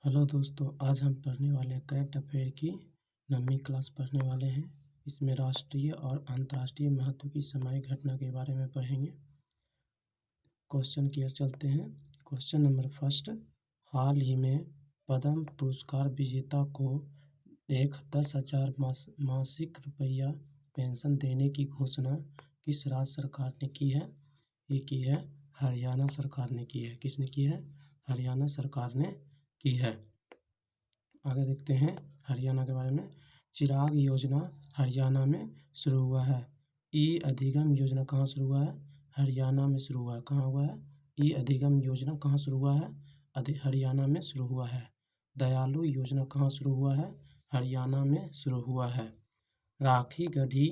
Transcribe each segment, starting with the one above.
Hello दोस्तों, आज हम पढ़ने वाले हैं करंट अफेयर की 9वीं क्लास पढ़ने वाले हैं। इसमें राष्ट्रीय और अंतर्राष्ट्रीय महत्व की सामयिक घटना के बारे में पढ़ेंगे। क्वेश्चन की ओर चलते हैं। क्वेश्चन नंबर फर्स्ट, हाल ही में पद्म पुरस्कार विजेता को 10,000 मासिक रुपया पेंशन देने की घोषणा किस राज्य सरकार ने की है? ये की है हरियाणा सरकार ने की है। किसने की है? हरियाणा सरकार ने की है। आगे देखते हैं हरियाणा के बारे में। चिराग योजना हरियाणा में शुरू हुआ है। ई अधिगम योजना कहाँ शुरू हुआ है? हरियाणा में शुरू हुआ है। कहाँ हुआ है? ई अधिगम योजना कहाँ शुरू हुआ है? हरियाणा में शुरू हुआ है। दयालु योजना कहाँ शुरू हुआ है? हरियाणा में शुरू हुआ है। राखी गढ़ी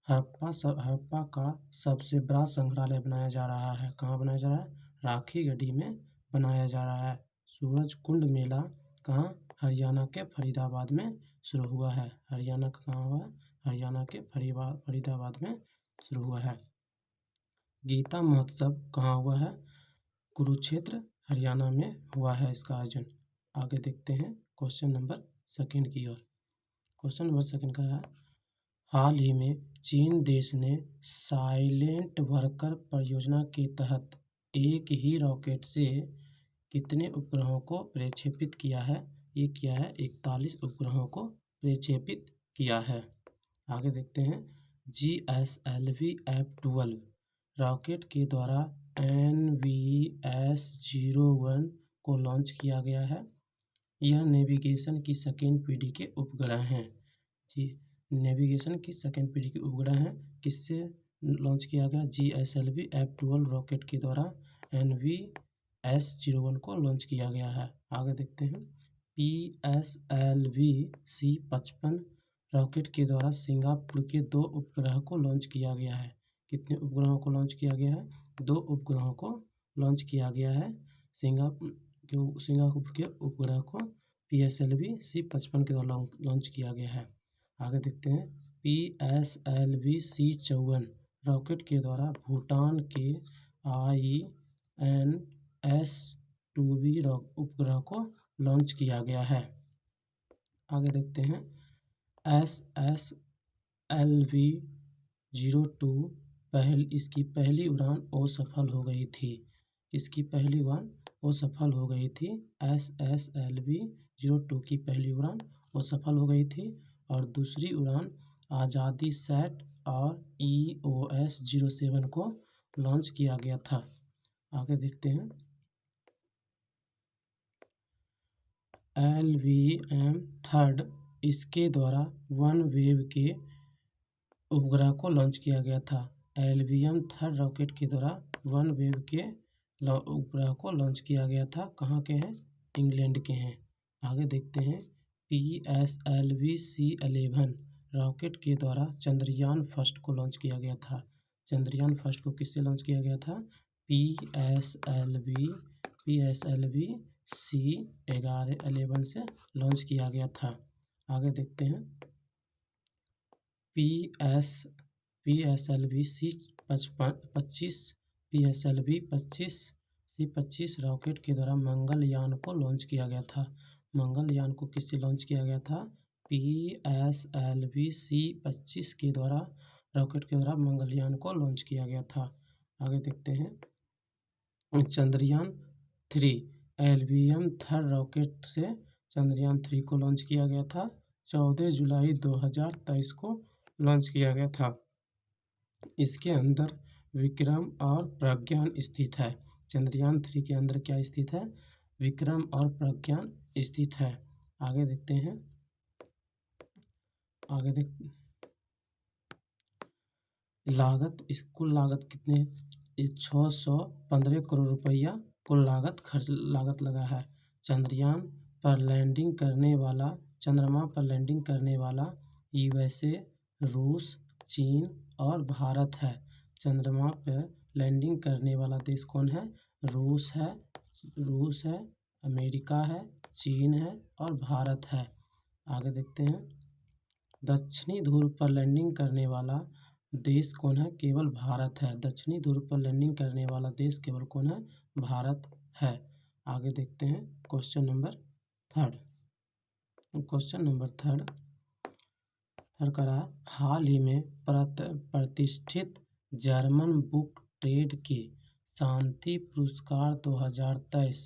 हड़प्पा का सबसे बड़ा संग्रहालय बनाया जा रहा है। कहाँ बनाया जा रहा है? राखी गढ़ी में बनाया जा रहा है। सूरज कुंड मेला कहाँ? हरियाणा के फरीदाबाद में शुरू हुआ है। हरियाणा का कहाँ हुआ है? हरियाणा के फरीदाबाद में शुरू हुआ है। गीता महोत्सव कहाँ हुआ है? कुरुक्षेत्र हरियाणा में हुआ है इसका आयोजन। आगे देखते हैं क्वेश्चन नंबर सेकंड की ओर। क्वेश्चन नंबर सेकंड का है, हाल ही में चीन देश ने साइलेंट वर्कर परियोजना के तहत एक ही रॉकेट से कितने उपग्रहों को प्रक्षेपित किया है? ये किया है 41 उपग्रहों को प्रक्षेपित किया है। आगे देखते हैं GSLV-F12 रॉकेट के द्वारा NVS-01 को लॉन्च किया गया है। यह नेविगेशन की सेकेंड पीढ़ी के उपग्रह हैं। नेविगेशन की सेकेंड पीढ़ी के उपग्रह हैं। किससे लॉन्च किया गया? GSLV-F12 रॉकेट के द्वारा NVS-01 को लॉन्च किया गया है। आगे देखते हैं PSLV-C55 रॉकेट के द्वारा सिंगापुर के 2 उपग्रह को लॉन्च किया गया है। कितने उपग्रहों को लॉन्च किया गया है? 2 उपग्रहों को लॉन्च किया गया है। सिंगापुर के उपग्रह को PSLV-C55 के द्वारा लॉन्च किया गया है। आगे देखते हैं PSLV-C54 रॉकेट के द्वारा भूटान के INS-2B उपग्रह को लॉन्च किया गया है। आगे देखते हैं SSLV-02 इसकी पहली उड़ान असफल हो गई थी। इसकी पहली उड़ान असफल हो गई थी। SSLV-02 की पहली उड़ान असफल हो गई थी और दूसरी उड़ान आज़ादी सैट और EOS-07 को लॉन्च किया गया था। आगे देखते हैं LVM-3 इसके द्वारा OneWeb के उपग्रह को लॉन्च किया गया था। LVM-3 रॉकेट के द्वारा OneWeb के उपग्रह को लॉन्च किया गया था। कहाँ के हैं? इंग्लैंड के हैं। आगे देखते हैं PSLV-C11 रॉकेट के द्वारा चंद्रयान फर्स्ट को लॉन्च किया गया था। चंद्रयान फर्स्ट को किससे लॉन्च किया गया था? PSLV-C11 से लॉन्च किया गया था। आगे देखते हैं PSLV-C25 रॉकेट के द्वारा मंगलयान को लॉन्च किया गया था। मंगलयान को किससे लॉन्च किया गया था? PSLV-C25 के द्वारा रॉकेट के द्वारा मंगलयान को लॉन्च किया गया था। आगे देखते हैं चंद्रयान 3 LVM-3 रॉकेट से चंद्रयान 3 को लॉन्च किया गया था। 14 जुलाई 2023 को लॉन्च किया गया था। इसके अंदर विक्रम और प्रज्ञान स्थित है। चंद्रयान 3 के अंदर क्या स्थित है? विक्रम और प्रज्ञान स्थित है। आगे देखते हैं कुल लागत कितने? 615 करोड़ रुपया कुल लागत लगा है। चंद्रमा पर लैंडिंग करने वाला USA, रूस, चीन और भारत है। चंद्रमा पर लैंडिंग करने वाला देश कौन है? रूस है, अमेरिका है, चीन है और भारत है। आगे देखते हैं दक्षिणी ध्रुव पर लैंडिंग करने वाला देश कौन है? केवल भारत है। दक्षिणी ध्रुव पर लैंडिंग करने वाला देश केवल कौन है? भारत है। आगे देखते हैं question number third. Question number third करा, हाल ही में प्रतिष्ठित जर्मन बुक ट्रेड के शांति पुरस्कार 2023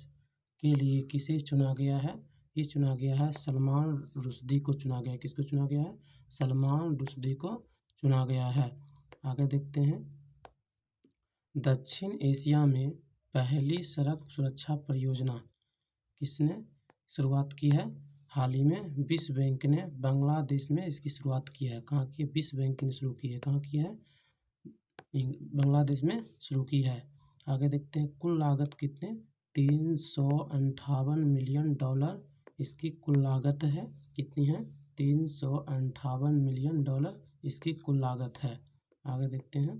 के लिए किसे चुना गया है? ये चुना गया है सलमान रुश्दी को चुना गया है। किसको चुना गया है? सलमान रुश्दी को चुना गया है। आगे देखते हैं, दक्षिण एशिया में पहली सड़क सुरक्षा परियोजना किसने शुरुआत की है? हाल ही में विश्व बैंक ने बांग्लादेश में इसकी शुरुआत की है। कहाँ की? विश्व बैंक ने शुरू की है। कहाँ की है? बांग्लादेश में शुरू की है। आगे देखते हैं, कुल लागत कितने? 358 मिलियन डॉलर इसकी कुल लागत है। कितनी है? 358 मिलियन डॉलर इसकी कुल लागत है। आगे देखते हैं,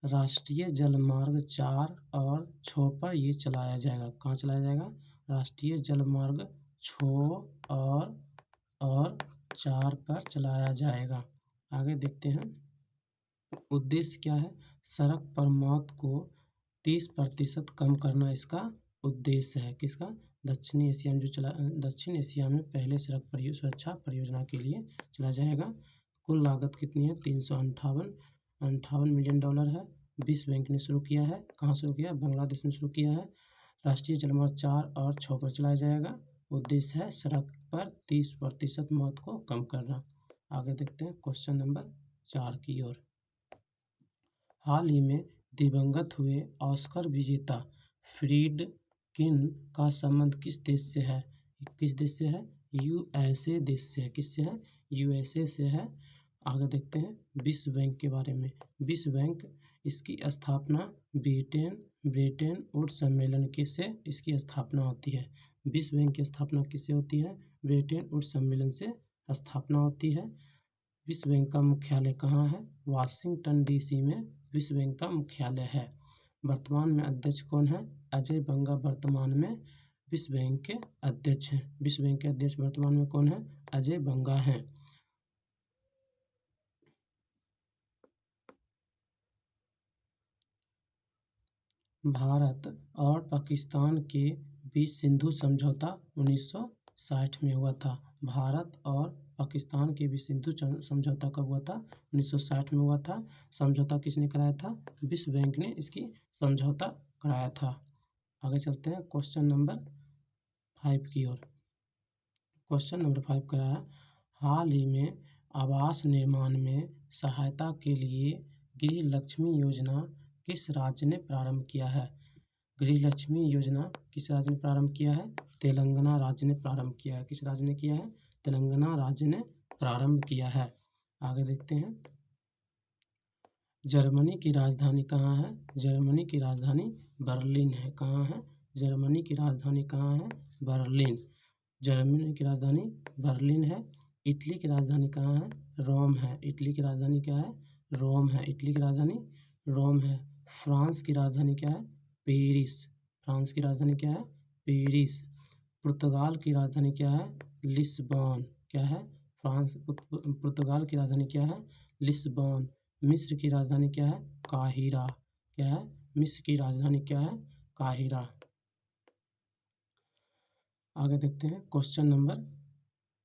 राष्ट्रीय जलमार्ग 4 और 6 पर ये चलाया जाएगा। कहाँ चलाया जाएगा? राष्ट्रीय जलमार्ग 6 और 4 पर चलाया जाएगा। आगे देखते हैं, उद्देश्य क्या है? सड़क पर मौत को 30% कम करना इसका उद्देश्य है। किसका? दक्षिण एशिया में पहले सड़क सुरक्षा परियोजना के लिए चला जाएगा। कुल लागत कितनी है? 358 मिलियन डॉलर है। विश्व बैंक ने शुरू किया है। कहाँ शुरू किया? बांग्लादेश में शुरू किया है। राष्ट्रीय जलमार्ग 4 और 6 पर चलाया जाएगा। उद्देश्य है सड़क पर 30% मौत को कम करना। आगे देखते हैं क्वेश्चन नंबर 4 की ओर। हाल ही में दिवंगत हुए ऑस्कर विजेता फ्रीडकिन का संबंध किस देश से है? किस देश से है? यूएसए देश से है। किससे है? यूएसए से है। आगे देखते हैं विश्व बैंक के बारे में। विश्व बैंक इसकी स्थापना ब्रेटन वुड्स सम्मेलन के से इसकी स्थापना होती है। विश्व बैंक की स्थापना किससे होती है? ब्रेटन वुड्स सम्मेलन से स्थापना होती है। विश्व बैंक का मुख्यालय कहाँ है? वाशिंगटन डीसी में विश्व बैंक का मुख्यालय है। वर्तमान में अध्यक्ष कौन है? अजय बंगा वर्तमान में विश्व बैंक के अध्यक्ष हैं। विश्व बैंक के अध्यक्ष वर्तमान में कौन है? अजय बंगा हैं। भारत और पाकिस्तान के बीच सिंधु समझौता 1960 में हुआ था। भारत और पाकिस्तान के बीच सिंधु समझौता कब हुआ था? 1960 में हुआ था। समझौता किसने कराया था? विश्व बैंक ने इसकी समझौता कराया था। आगे चलते हैं क्वेश्चन नंबर 5 की ओर। क्वेश्चन नंबर 5 का है, हाल ही में आवास निर्माण में सहायता के लिए गृह लक्ष्मी योजना किस राज्य ने प्रारंभ किया है? गृह लक्ष्मी योजना किस राज्य ने प्रारंभ किया है? तेलंगाना राज्य ने प्रारंभ किया है। किस राज्य ने किया है? तेलंगाना राज्य ने प्रारंभ किया है। आगे देखते हैं, जर्मनी की राजधानी कहाँ है? जर्मनी की राजधानी बर्लिन है। कहाँ है? जर्मनी की राजधानी कहाँ है? बर्लिन। जर्मनी की राजधानी बर्लिन है। इटली की राजधानी कहाँ है? रोम है। इटली की राजधानी क्या है? रोम है। इटली की राजधानी रोम है। फ्रांस की राजधानी क्या है? पेरिस। फ्रांस की राजधानी क्या है? पेरिस। पुर्तगाल की राजधानी क्या है? लिस्बॉन। क्या है? पुर्तगाल की राजधानी क्या है? लिस्बॉन। मिस्र की राजधानी क्या है? काहिरा। क्या है? मिस्र की राजधानी क्या है? काहिरा। आगे देखते हैं क्वेश्चन नंबर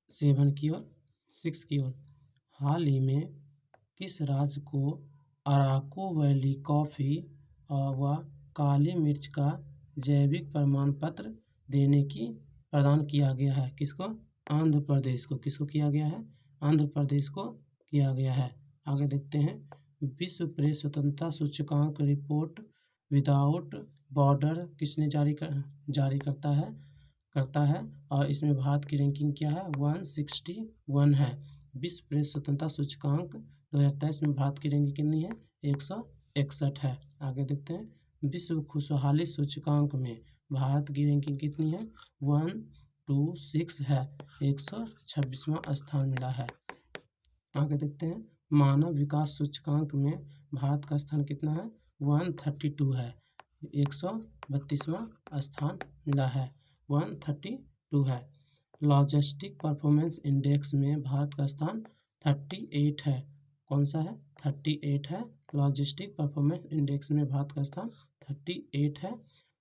6 की ओर। हाल ही में किस राज्य को अराकू वैली कॉफ़ी व काली मिर्च का जैविक प्रमाण पत्र प्रदान किया गया है? किसको? आंध्र प्रदेश को। किसको किया गया है? आंध्र प्रदेश को किया गया है। आगे देखते हैं, विश्व प्रेस स्वतंत्रता सूचकांक रिपोर्ट विदाउट बॉर्डर किसने जारी करता है और इसमें भारत की रैंकिंग क्या है? 161 है। विश्व प्रेस स्वतंत्रता सूचकांक 2023 में भारत की रैंकिंग कितनी है? 161 है। आगे देखते हैं, विश्व खुशहाली सूचकांक में भारत की रैंकिंग कितनी है? 126 है। 126वां स्थान मिला है। आगे देखते हैं, मानव विकास सूचकांक में भारत का स्थान कितना है? 132 है। 132वां स्थान मिला है। 132 है। लॉजिस्टिक परफॉर्मेंस इंडेक्स में भारत का स्थान 38 है। कौन सा है? 38 है। लॉजिस्टिक परफॉर्मेंस इंडेक्स में भारत का स्थान 38 है।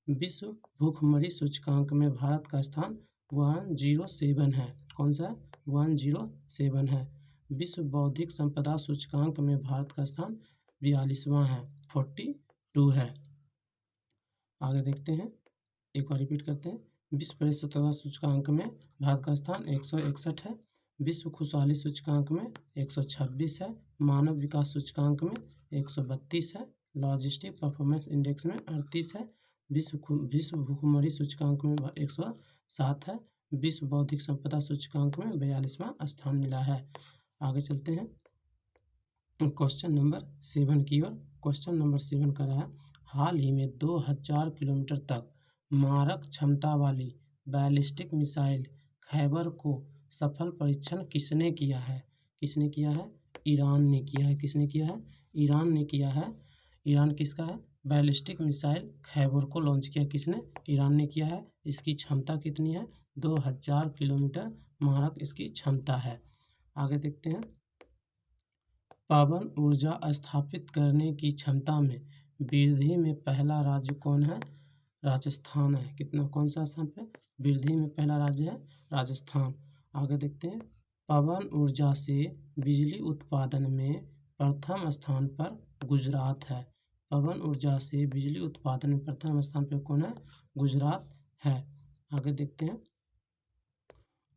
विश्व भूखमरी सूचकांक में भारत का स्थान 107 है। कौन सा है? 107 है। विश्व बौद्धिक संपदा सूचकांक में भारत का स्थान 42वां है, 42 है। आगे देखते हैं, एक बार रिपीट करते हैं। विश्व परिशुद्धता सूचकांक में भारत का स्थान 161 है। विश्व खुशहाली सूचकांक में 126 है। मानव विकास सूचकांक में 132 है। लॉजिस्टिक परफॉर्मेंस इंडेक्स में 38 है। विश्व भूखमरी सूचकांक में 107 है। विश्व बौद्धिक संपदा सूचकांक में 42वां स्थान मिला है। आगे चलते हैं क्वेश्चन नंबर 7 की ओर। क्वेश्चन नंबर 7 कर रहा है, हाल ही में 2000 किलोमीटर तक मारक क्षमता वाली बैलिस्टिक मिसाइल खैबर को सफल परीक्षण किसने किया है? किसने किया है? ईरान ने किया है। किसने किया है? ईरान ने किया है। ईरान किसका है? बैलिस्टिक मिसाइल खैबर को लॉन्च किया किसने? ईरान ने किया है। इसकी क्षमता कितनी है? 2000 किलोमीटर मारक इसकी क्षमता है। आगे देखते हैं, पवन ऊर्जा स्थापित करने की क्षमता में वृद्धि में पहला राज्य कौन है? राजस्थान है। कितना, कौन सा स्थान पे? वृद्धि में पहला राज्य है राजस्थान। आगे देखते हैं, पवन ऊर्जा से बिजली उत्पादन में प्रथम स्थान पर गुजरात है। पवन ऊर्जा से बिजली उत्पादन में प्रथम स्थान पर कौन है? गुजरात है। आगे देखते हैं,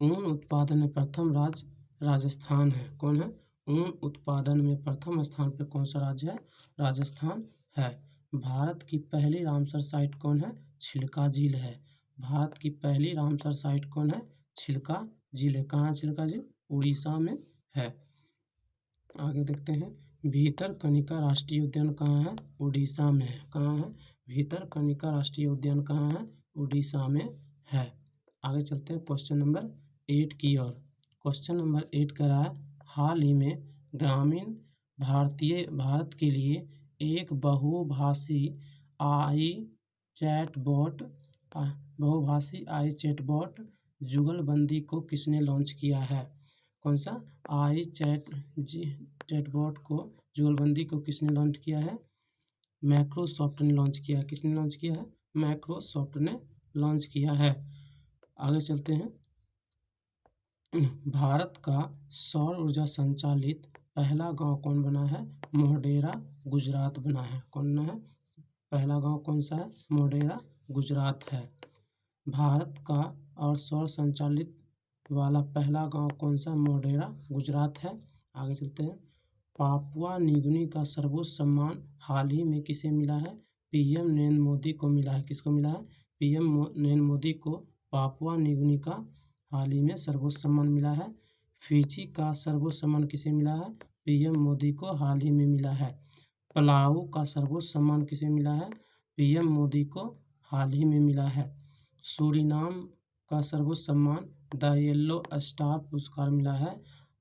ऊन उत्पादन में प्रथम राज्य राजस्थान है। कौन है? ऊन उत्पादन में प्रथम स्थान पर कौन सा राज्य है? राजस्थान है। भारत की पहली रामसर साइट कौन है? छिलका झील है। भारत की पहली रामसर साइट कौन है? छिलका झील है। कहाँ है छिलका झील? उड़ीसा में है। आगे देखते हैं, भीतरकनिका राष्ट्रीय उद्यान कहाँ है? उड़ीसा में है। कहाँ है? भीतरकनिका राष्ट्रीय उद्यान कहाँ है? उड़ीसा में है। आगे चलते हैं क्वेश्चन नंबर 8 की ओर। क्वेश्चन नंबर 8 कह रहा है, हाल ही में ग्रामीण भारत के लिए एक बहुभाषी आई चैटबॉट जुगलबंदी को किसने लॉन्च किया है? कौन सा? चैटबॉट को जुगलबंदी को किसने लॉन्च किया है? माइक्रोसॉफ्ट ने लॉन्च किया है। किसने लॉन्च किया है? माइक्रोसॉफ्ट ने लॉन्च किया है। आगे चलते हैं, भारत का सौर ऊर्जा संचालित पहला गांव कौन बना है? मोढेरा, गुजरात बना है। कौन बना है? पहला गांव कौन सा है? मोढेरा, गुजरात है। भारत का और सौर संचालित वाला पहला गांव कौन सा? मोढेरा, गुजरात है। आगे चलते हैं, पापुआ न्यूगिनी का सर्वोच्च सम्मान हाल ही में किसे मिला है? पीएम नरेंद्र मोदी को मिला है। किसको मिला है? पीएम नरेंद्र मोदी को पापुआ न्यूगिनी का हाल ही में सर्वोच्च सम्मान मिला है। फिजी का सर्वोच्च सम्मान किसे मिला है? पीएम मोदी को हाल ही में मिला है। पलाऊ का सर्वोच्च सम्मान किसे मिला है? पीएम मोदी को हाल ही में मिला है। सूरीनाम का सर्वोच्च सम्मान द येलो स्टार पुरस्कार मिला है।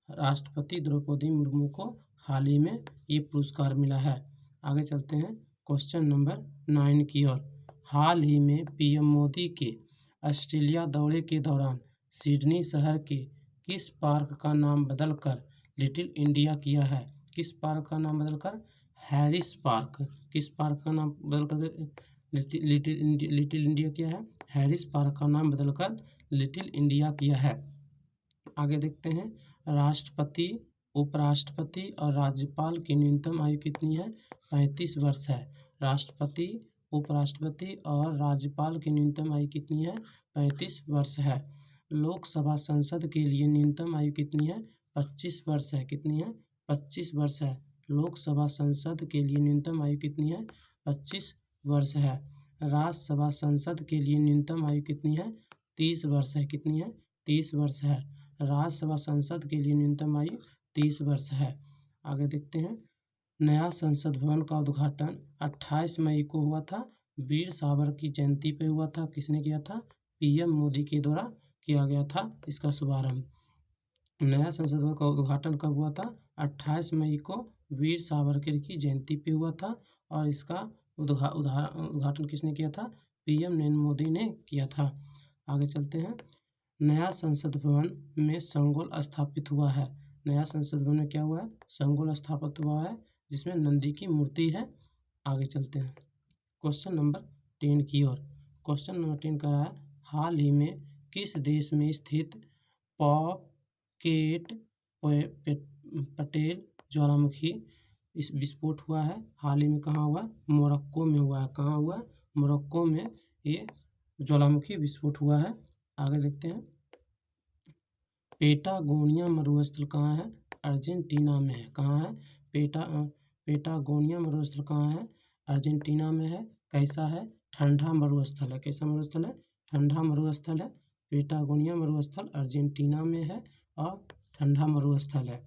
राष्ट्रपति द्रौपदी मुर्मू को हाल ही में ये पुरस्कार मिला है। आगे चलते हैं क्वेश्चन नंबर 9 की ओर। हाल ही में पीएम मोदी के ऑस्ट्रेलिया दौरे के दौरान सिडनी शहर के किस पार्क का नाम बदलकर लिटिल इंडिया किया है? किस पार्क का नाम बदलकर? Harris park. किस पार्क का नाम बदलकर लिटिल इंडिया किया है? हैरिस पार्क का नाम बदलकर लिटिल इंडिया किया है। आगे देखते हैं, राष्ट्रपति, उपराष्ट्रपति और राज्यपाल की न्यूनतम आयु कितनी है? 35 वर्ष है। राष्ट्रपति, उपराष्ट्रपति और राज्यपाल की न्यूनतम आयु कितनी है? 35 वर्ष है। लोकसभा संसद के लिए न्यूनतम आयु कितनी है? 25 वर्ष है। कितनी है? 25 वर्ष है। लोकसभा संसद के लिए न्यूनतम आयु कितनी है? 25 वर्ष है। राज्यसभा संसद के लिए न्यूनतम आयु कितनी है? 30 वर्ष है। कितनी है? 30 वर्ष है। राज्यसभा संसद के लिए न्यूनतम आयु 30 वर्ष है। आगे देखते हैं, नया संसद भवन का उद्घाटन 28 मई को हुआ था। वीर सावरकर की जयंती पे हुआ था। किसने किया था? पीएम मोदी के द्वारा किया गया था इसका शुभारंभ। नया संसद भवन का उद्घाटन कब हुआ था? 28 मई को वीर सावरकर की जयंती पे हुआ था और इसका उद्घाटन किसने किया था? पीएम नरेंद्र मोदी ने किया था। आगे चलते हैं, नया संसद भवन में संगोल स्थापित हुआ है। नया संसद भवन में क्या हुआ है? संगोल स्थापित हुआ है जिसमें नंदी की मूर्ति है। आगे चलते हैं क्वेश्चन नंबर 10 की ओर। क्वेश्चन नंबर 10 का है, हाल ही में किस देश में स्थित पॉकेट पटेल ज्वालामुखी इस विस्फोट हुआ है? हाल ही में कहाँ हुआ? मोरक्को में हुआ है। कहाँ हुआ? मोरक्को में ये ज्वालामुखी विस्फोट हुआ है। आगे देखते हैं। पेटागोनिया मरुस्थल कहाँ है? अर्जेंटीना में है। कहाँ है? पेटागोनिया मरुस्थल कहाँ है? अर्जेंटीना में है। कैसा है? ठंडा मरुस्थल है। कैसा मरुस्थल है? ठंडा मरुस्थल है। पेटागोनिया मरुस्थल अर्जेंटीना में है और ठंडा मरुस्थल है।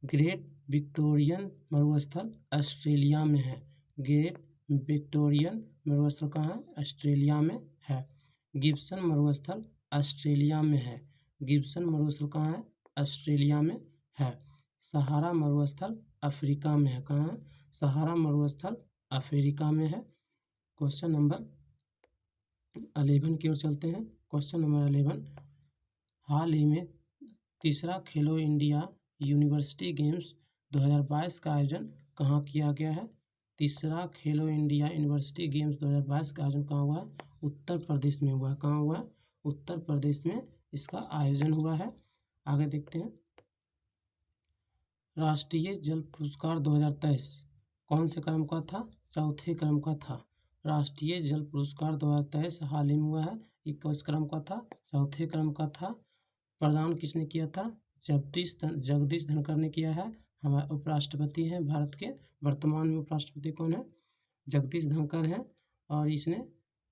ग्रेट विक्टोरियन मरुस्थल ऑस्ट्रेलिया में है। ग्रेट विक्टोरियन मरुस्थल कहाँ है? ऑस्ट्रेलिया में है। गिब्सन मरुस्थल ऑस्ट्रेलिया में है। गिब्सन मरुस्थल कहाँ है? ऑस्ट्रेलिया में है। सहारा मरुस्थल अफ्रीका में है। कहाँ है? सहारा मरुस्थल अफ्रीका में है। क्वेश्चन नंबर 11 की ओर चलते हैं। क्वेश्चन नंबर 11, हाल ही में तीसरा खेलो इंडिया यूनिवर्सिटी गेम्स 2022 का आयोजन कहाँ किया गया है? तीसरा खेलो इंडिया यूनिवर्सिटी गेम्स 2022 का आयोजन कहाँ हुआ है? उत्तर प्रदेश में हुआ है। कहाँ हुआ है? उत्तर प्रदेश में इसका आयोजन हुआ है। आगे देखते हैं। राष्ट्रीय जल पुरस्कार 2023 कौन से क्रम का था? चौथे क्रम का था। राष्ट्रीय जल पुरस्कार 2023 हाल ही में हुआ है। ये किस क्रम का था? चौथे क्रम का था। प्रदान किसने किया था? जगदीश धनखड़ ने किया है। हमारे उपराष्ट्रपति हैं भारत के। वर्तमान में उपराष्ट्रपति कौन है? जगदीश धनखड़ है। और इसने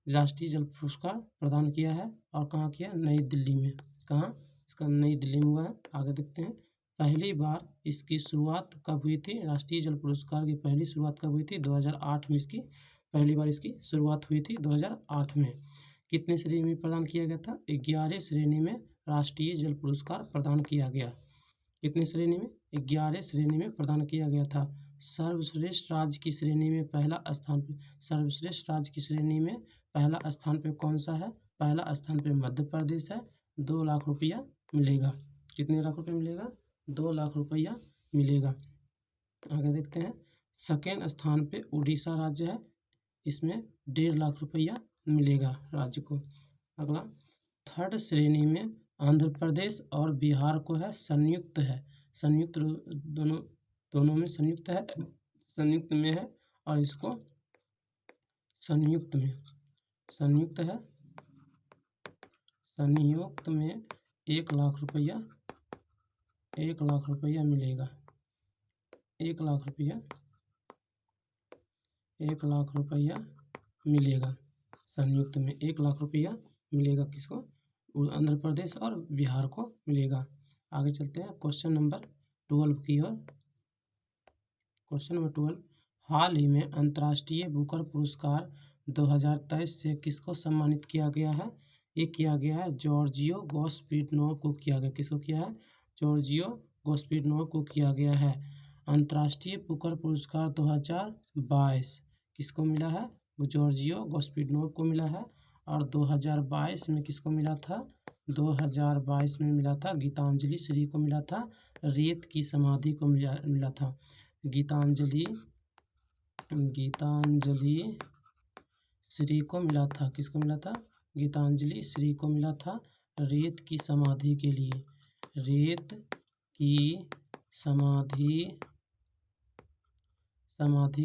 राष्ट्रीय जल पुरस्कार प्रदान किया है। और कहाँ किया? नई दिल्ली में। कहाँ? इसका नई दिल्ली में हुआ है। आगे देखते हैं। पहली बार इसकी शुरुआत कब हुई थी? राष्ट्रीय जल पुरस्कार की पहली शुरुआत कब हुई थी? 2008 में इसकी पहली बार इसकी शुरुआत हुई थी 2008 में। कितनी श्रेणी में प्रदान किया गया था? 11 श्रेणी में राष्ट्रीय जल पुरस्कार प्रदान किया गया। कितनी श्रेणी में? 11 श्रेणी में प्रदान किया गया था। सर्वश्रेष्ठ राज्य की श्रेणी में पहला स्थान पे सर्वश्रेष्ठ राज्य की श्रेणी में पहला स्थान पे कौन सा है? पहला स्थान पे मध्य प्रदेश है। 2 लाख रुपया मिलेगा। कितने लाख रुपये मिलेगा? 2 लाख रुपया मिलेगा। आगे देखते हैं। सेकेंड स्थान पे उड़ीसा राज्य है। इसमें 1.5 लाख रुपया मिलेगा राज्य को। अगला थर्ड श्रेणी में आंध्र प्रदेश और बिहार को है। संयुक्त है। संयुक्त दोनों में संयुक्त है। संयुक्त में है और इसको संयुक्त में है। संयुक्त में 1 लाख रुपया मिलेगा। 1 लाख रुपया मिलेगा। संयुक्त में 1 लाख रुपया मिलेगा। किसको? आंध्र प्रदेश और बिहार को मिलेगा। आगे चलते हैं क्वेश्चन नंबर 12 की ओर। क्वेश्चन नंबर 12, हाल ही में अंतर्राष्ट्रीय बुकर पुरस्कार 2023 से किसको सम्मानित किया गया है? ये किया गया है जॉर्जियो गोस्पिडनोव को किया गया। किसको किया है? जॉर्जियो गोस्पिडनोव को किया गया है। अंतर्राष्ट्रीय बुकर पुरस्कार 2022 किसको मिला है? जॉर्जियो गोस्पिडनोव को मिला है। और 2022 में किसको मिला था? 2022 में मिला था गीतांजलि श्री को मिला था। रेत की समाधि को मिला था। गीतांजलि श्री को मिला था। किसको मिला था? गीतांजलि श्री को मिला था रेत की समाधि के लिए। रेत की समाधि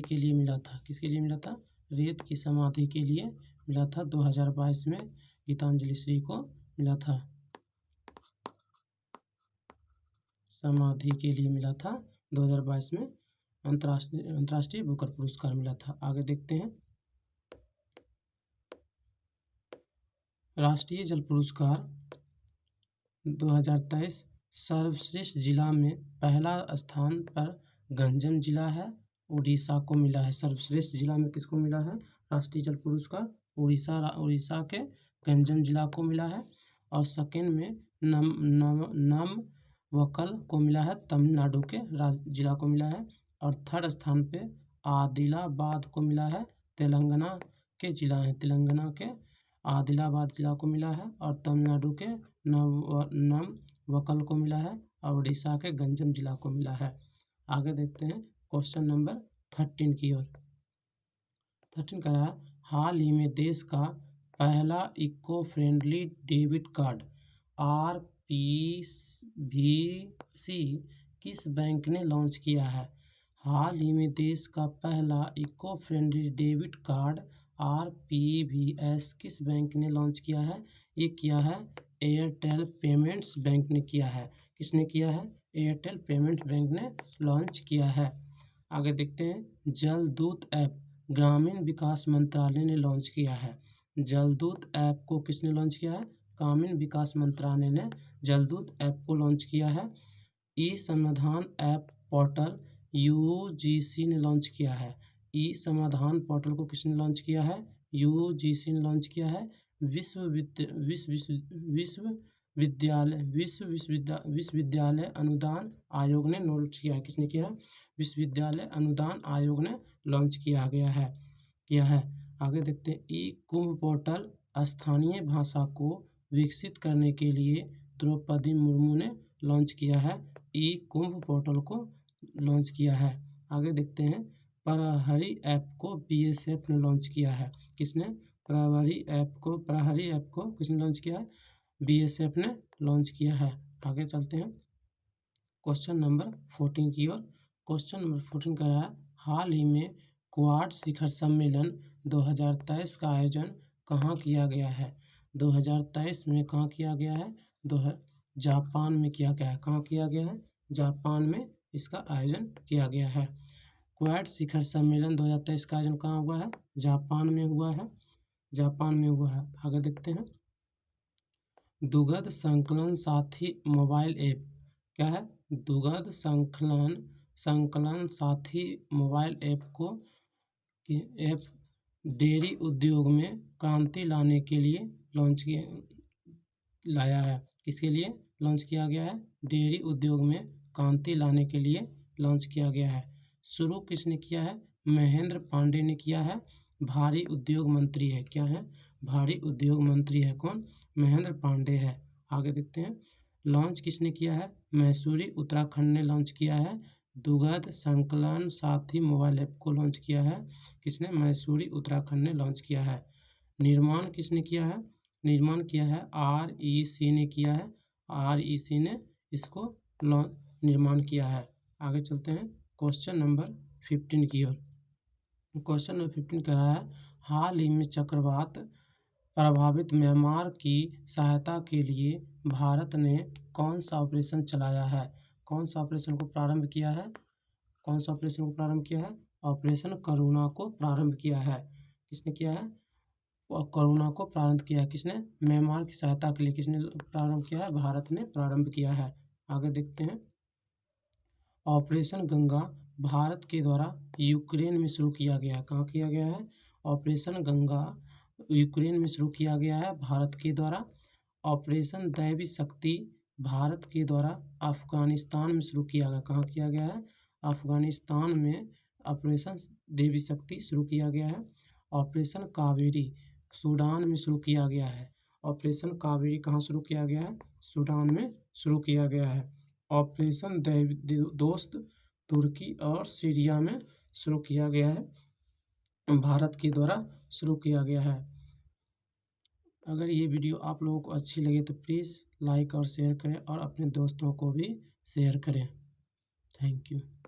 के लिए मिला था। किसके लिए मिला था? रेत की समाधि के लिए मिला था। 2022 में गीतांजलि श्री को मिला था। समाधि के लिए मिला था। 2022 में अंतर्राष्ट्रीय बुकर पुरस्कार मिला था। आगे देखते हैं। राष्ट्रीय जल पुरस्कार 2023 सर्वश्रेष्ठ जिला में पहला स्थान पर गंजम जिला है। उड़ीसा को मिला है। सर्वश्रेष्ठ जिला में किसको मिला है? राष्ट्रीय जल पुरस्कार उड़ीसा के गंजम जिला को मिला है। और सेकेंड में नमवकल को मिला है। तमिलनाडु के जिला को मिला है। और थर्ड स्थान पे आदिलाबाद को मिला है। तेलंगाना के जिला है। तेलंगाना के आदिलाबाद जिला को मिला है। और तमिलनाडु के नमवकल को मिला है। और उड़ीसा के गंजम जिला को मिला है। आगे देखते हैं क्वेश्चन नंबर 13 की ओर। 13 का रहा, हाल ही में देश का पहला eco friendly debit card RPVC किस बैंक ने लॉन्च किया है? हाल ही में देश का पहला eco friendly debit card RPVS किस बैंक ने लॉन्च किया है? ये किया है एयरटेल पेमेंट्स बैंक ने किया है। किसने किया है? एयरटेल पेमेंट्स बैंक ने लॉन्च किया है। आगे देखते हैं, जल दूत ऐप ग्रामीण विकास मंत्रालय ने लॉन्च किया है। जलदूत ऐप को किसने लॉन्च किया है? ग्रामीण विकास मंत्रालय ने जलदूत ऐप को लॉन्च किया है। ई समाधान ऐप पोर्टल UGC ने लॉन्च किया है। ई समाधान पोर्टल को किसने लॉन्च किया है? UGC ने लॉन्च किया है। विश्वविद्यालय अनुदान आयोग ने लॉन्च किया है। किसने किया है? विश्वविद्यालय अनुदान आयोग ने लॉन्च किया है। आगे देखते हैं, ई कुंभ पोर्टल स्थानीय भाषा को विकसित करने के लिए द्रौपदी मुर्मू ने लॉन्च किया है। ई कुंभ पोर्टल को लॉन्च किया है। आगे देखते हैं, प्रहरी ऐप को BSF ने लॉन्च किया है। किसने? प्रहरी ऐप को किसने लॉन्च किया है? BSF ने लॉन्च किया है। आगे चलते हैं क्वेश्चन नंबर 14 की ओर। क्वेश्चन नंबर 14 कह रहा है, हाल ही में क्वाड शिखर सम्मेलन 2023 का आयोजन कहाँ किया गया है? 2023 में कहाँ किया गया है? जापान में किया गया है। कहाँ किया गया है? जापान में इसका आयोजन किया गया है। क्वाड शिखर सम्मेलन 2023 का आयोजन कहाँ हुआ है? जापान में हुआ है। आगे देखते हैं, दुग्ध संकलन साथी मोबाइल ऐप क्या है? दुग्ध संकलन साथी मोबाइल ऐप डेयरी उद्योग में क्रांति लाने के लिए लाया है। किसके लिए लॉन्च किया गया है? डेयरी उद्योग में क्रांति लाने के लिए लॉन्च किया गया है। शुरू किसने किया है? महेंद्र पांडे ने किया है। भारी उद्योग मंत्री है। क्या है? भारी उद्योग मंत्री है। कौन? महेंद्र पांडे है। आगे देखते हैं, लॉन्च किसने किया है? मैसूरी उत्तराखंड ने लॉन्च किया है। दुग्ध संकलन साथी मोबाइल ऐप को लॉन्च किया है। किसने? मैसूरी उत्तराखंड ने लॉन्च किया है। निर्माण किसने किया है? निर्माण किया है REC ने किया है। REC ने इसको निर्माण किया है। आगे चलते हैं क्वेश्चन नंबर 15 की ओर। क्वेश्चन नंबर 15 कह रहा है, हाल ही में चक्रवात प्रभावित म्यांमार की सहायता के लिए भारत ने कौन सा ऑपरेशन चलाया है? कौन सा ऑपरेशन को प्रारंभ किया है? ऑपरेशन करुणा को प्रारंभ किया है। किसने किया है? करुणा को प्रारंभ किया है। किसने? म्यांमार की सहायता के लिए किसने प्रारंभ किया है? भारत ने प्रारंभ किया है। आगे देखते हैं, ऑपरेशन गंगा भारत के द्वारा यूक्रेन में शुरू किया गया है। कहाँ किया गया है? ऑपरेशन गंगा यूक्रेन में शुरू किया गया है भारत के द्वारा। ऑपरेशन दैवी शक्ति भारत के द्वारा अफगानिस्तान में शुरू किया गया। कहाँ किया गया है? अफगानिस्तान में ऑपरेशन देवी शक्ति शुरू किया गया है। ऑपरेशन कावेरी सूडान में शुरू किया गया है। ऑपरेशन कावेरी कहाँ शुरू किया गया है? सूडान में शुरू किया गया है। ऑपरेशन दोस्त तुर्की और सीरिया में शुरू किया गया है, भारत के द्वारा शुरू किया गया है। अगर ये वीडियो आप लोगों को अच्छी लगे तो प्लीज़ लाइक और शेयर करें और अपने दोस्तों को भी शेयर करें। Thank you.